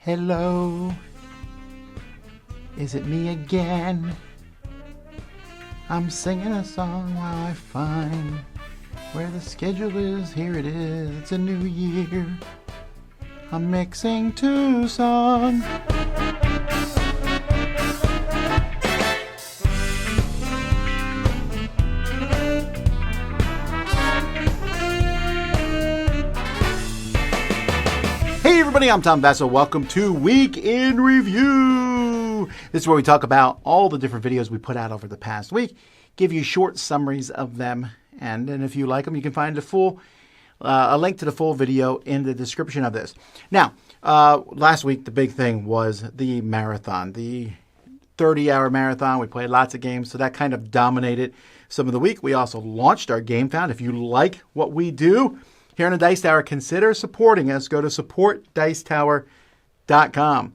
Hello, is it me again? I'm singing a song while I find where the schedule is. Here it is, it's a new year. I'm mixing two songs. Hey everybody, I'm Tom Basso. Welcome to Week in Review. This is where we talk about all the different videos we put out over the past week, give you short summaries of them, and then if you like them, you can find a link to the full video in the description of this. Now, last week the big thing was the marathon, the 30-hour marathon. We played lots of games, so that kind of dominated some of the week. We also launched our Game Found. If you like what we do here in the Dice Tower, consider supporting us. Go to supportdicetower.com.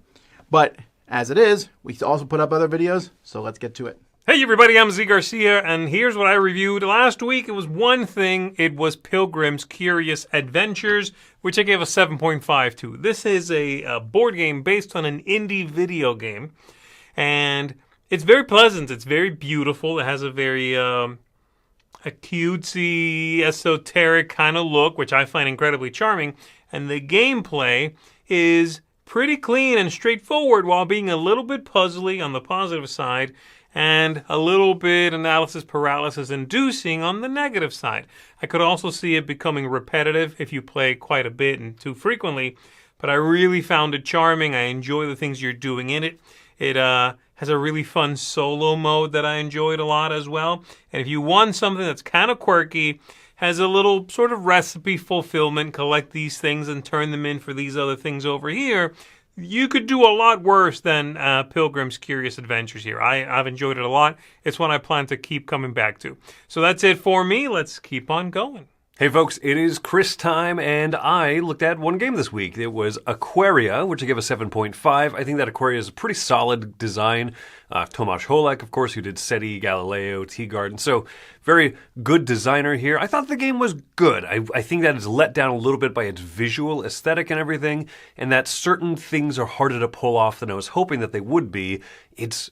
But as it is, we also put up other videos, so let's get to it. Hey everybody, I'm Garcia, and here's what I reviewed last week. It was one thing. It was Pilgrim's Curious Adventures, which I gave a 7.5 to. This is a board game based on an indie video game, and it's very pleasant. It's very beautiful. It has a very a cutesy, esoteric kind of look, which I find incredibly charming. And the gameplay is pretty clean and straightforward while being a little bit puzzly on the positive side and a little bit analysis paralysis inducing on the negative side. I could also see it becoming repetitive if you play quite a bit and too frequently, but I really found it charming. I enjoy the things you're doing in it. It has a really fun solo mode that I enjoyed a lot as well. And if you want something that's kind of quirky, has a little sort of recipe fulfillment, collect these things and turn them in for these other things over here, you could do a lot worse than Pilgrim's Curious Adventures here. I've enjoyed it a lot. It's one I plan to keep coming back to. So that's it for me. Let's keep on going. Hey folks, it is Chris time, and I looked at one game this week. It was Aquaria, which I gave a 7.5. I think that Aquaria is a pretty solid design. Tomasz Holek, of course, who did SETI, Galileo, Teagarden. So very good designer here. I thought the game was good. I think that it's let down a little bit by its visual aesthetic and everything, and that certain things are harder to pull off than I was hoping that they would be.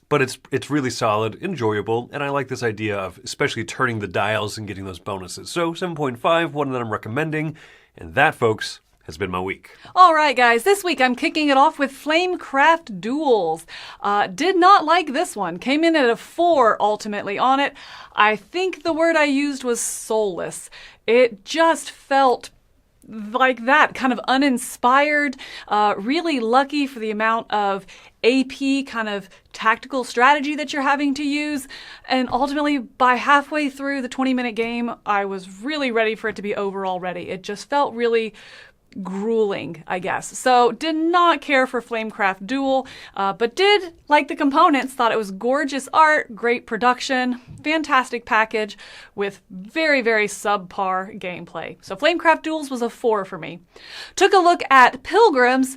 But it's really solid, enjoyable, and I like this idea of especially turning the dials and getting those bonuses. So 7.5, one that I'm recommending, and that, folks, has been my week. All right, guys, this week I'm kicking it off with Flamecraft Duels. Did not like this one. Came in at a 4 ultimately on it. I think the word I used was soulless. It just felt like that, kind of uninspired, really lucky for the amount of AP kind of tactical strategy that you're having to use. And ultimately, by halfway through the 20-minute game, I was really ready for it to be over already. It just felt really grueling, I guess. So did not care for Flamecraft Duel, but did like the components, thought it was gorgeous art, great production, fantastic package with very, very subpar gameplay. So Flamecraft Duels was a 4 for me. Took a look at Pilgrims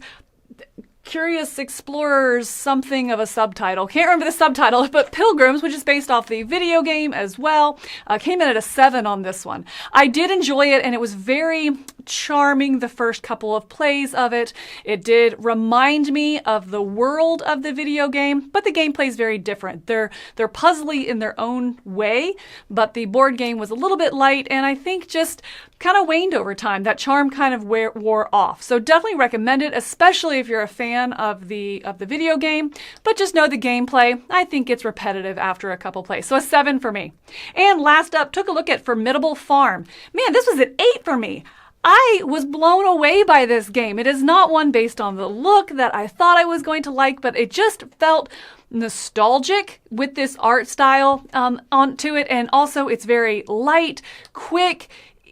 Curious Explorers, something of a subtitle. Can't remember the subtitle, but Pilgrims, which is based off the video game as well, came in at a 7 on this one. I did enjoy it, and it was very charming the first couple of plays of it. It did remind me of the world of the video game, but the gameplay is very different. They're puzzly in their own way, but the board game was a little bit light, and I think just kind of waned over time. That charm kind of wore off. So definitely recommend it, especially if you're a fan of the video game, but just know the gameplay, I think it's repetitive after a couple plays. So a 7 for me. And last up, took a look at Formidable Farm. Man, this was an 8 for me. I was blown away by this game. It is not one based on the look that I thought I was going to like, but it just felt nostalgic with this art style onto it. And also it's very light, quick,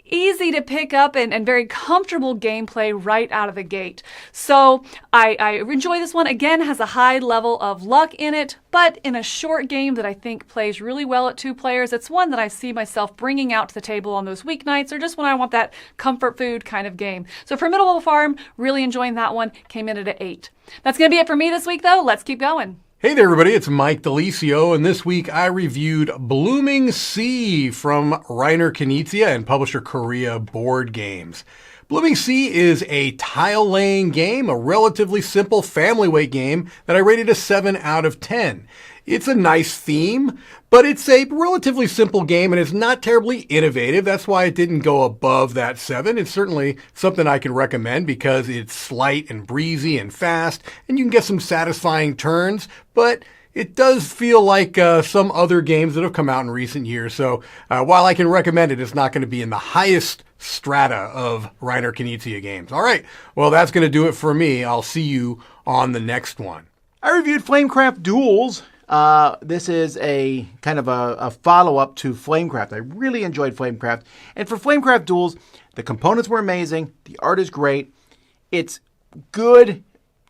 easy to pick up and very comfortable gameplay right out of the gate. So I enjoy this one. Again, has a high level of luck in it, but in a short game that I think plays really well at 2 players. It's one that I see myself bringing out to the table on those weeknights or just when I want that comfort food kind of game. So Formidable Farm, really enjoying that one. Came in at an 8. That's going to be it for me this week, though. Let's keep going. Hey there, everybody. It's Mike Delisio, and this week I reviewed Blooming Sea from Reiner Knizia and publisher Korea Board Games. Blooming Sea is a tile-laying game, a relatively simple family weight game that I rated a 7 out of 10. It's a nice theme, but it's a relatively simple game and it's not terribly innovative. That's why it didn't go above that 7. It's certainly something I can recommend because it's slight and breezy and fast, and you can get some satisfying turns, but it does feel like some other games that have come out in recent years. So while I can recommend it, it's not going to be in the highest strata of Reiner Knizia games. All right, well, that's going to do it for me. I'll see you on the next one. I reviewed Flamecraft Duels. This is a kind of a follow-up to Flamecraft. I really enjoyed Flamecraft. And for Flamecraft Duels, the components were amazing. The art is great. It's good,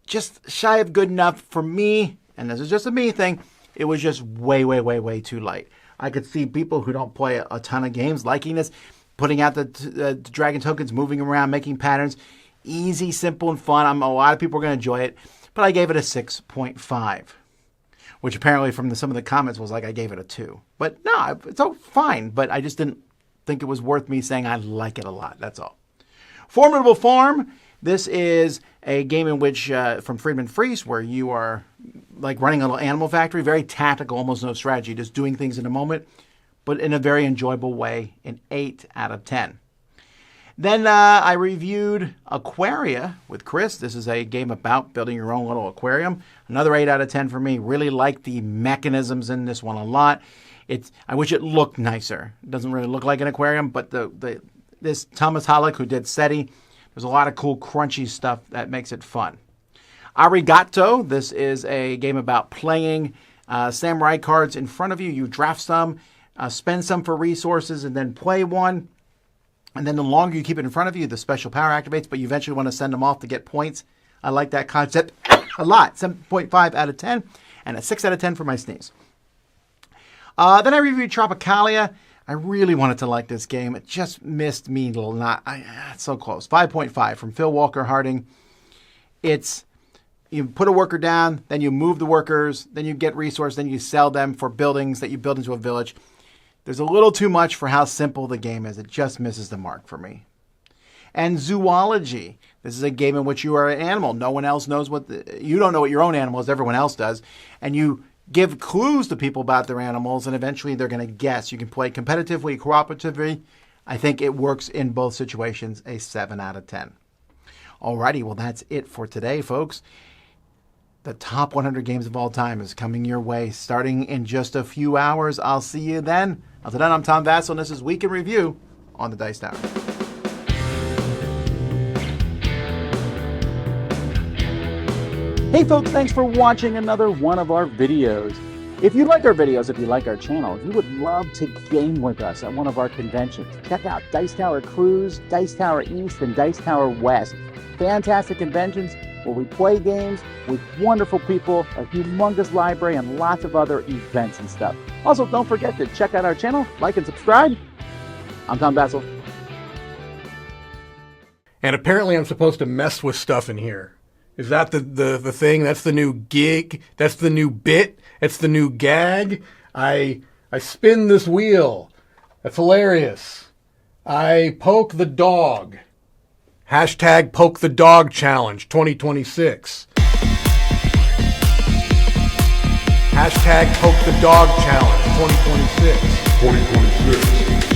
just shy of good enough for me. And this is just a me thing. It was just way, way, way, way too light. I could see people who don't play a ton of games liking this, putting out the dragon tokens, moving around, making patterns. Easy, simple, and fun. A lot of people are going to enjoy it. But I gave it a 6.5. Which apparently from some of the comments was like I gave it a 2. But no, it's all fine. But I just didn't think it was worth me saying I like it a lot. That's all. Formidable Farm. This is a game in which, from Friedman Freese, where you are like running a little animal factory. Very tactical, almost no strategy. Just doing things in a moment. But in a very enjoyable way. An 8 out of 10. Then I reviewed Aquaria with Chris. This is a game about building your own little aquarium. Another 8 out of 10 for me. Really like the mechanisms in this one a lot. I wish it looked nicer. It doesn't really look like an aquarium, but this Thomas Halleck who did SETI, there's a lot of cool crunchy stuff that makes it fun. Arigato. This is a game about playing samurai cards in front of you. You draft some, spend some for resources, and then play one. And then the longer you keep it in front of you, the special power activates, but you eventually want to send them off to get points. I like that concept a lot. 7.5 out of 10 and a 6 out of 10 for my sneeze. Then I reviewed Tropicalia. I really wanted to like this game. It just missed me a little. It's so close. 5.5 from Phil Walker Harding. You put a worker down, then you move the workers, then you get resources, then you sell them for buildings that you build into a village. There's a little too much for how simple the game is. It just misses the mark for me. And Zoology. This is a game in which you are an animal. No one else knows you don't know what your own animal is. Everyone else does. And you give clues to people about their animals, and eventually they're going to guess. You can play competitively, cooperatively. I think it works in both situations. A 7 out of 10. Alrighty, well, that's it for today, folks. The top 100 games of all time is coming your way starting in just a few hours. I'll see you then. Until then, I'm Tom Vassell, and this is Week in Review on the Dice Tower. Hey folks, thanks for watching another one of our videos. If you like our videos, if you like our channel, if you would love to game with us at one of our conventions, check out Dice Tower Cruise, Dice Tower East, and Dice Tower West. Fantastic conventions where we play games with wonderful people, a humongous library, and lots of other events and stuff. Also, don't forget to check out our channel, like and subscribe. I'm Tom Vassell. And apparently I'm supposed to mess with stuff in here. Is that the thing? That's the new gig? That's the new bit? That's the new gag? I spin this wheel. That's hilarious. I poke the dog. Hashtag Poke the Dog Challenge 2026. Hashtag Poke the Dog Challenge 2026.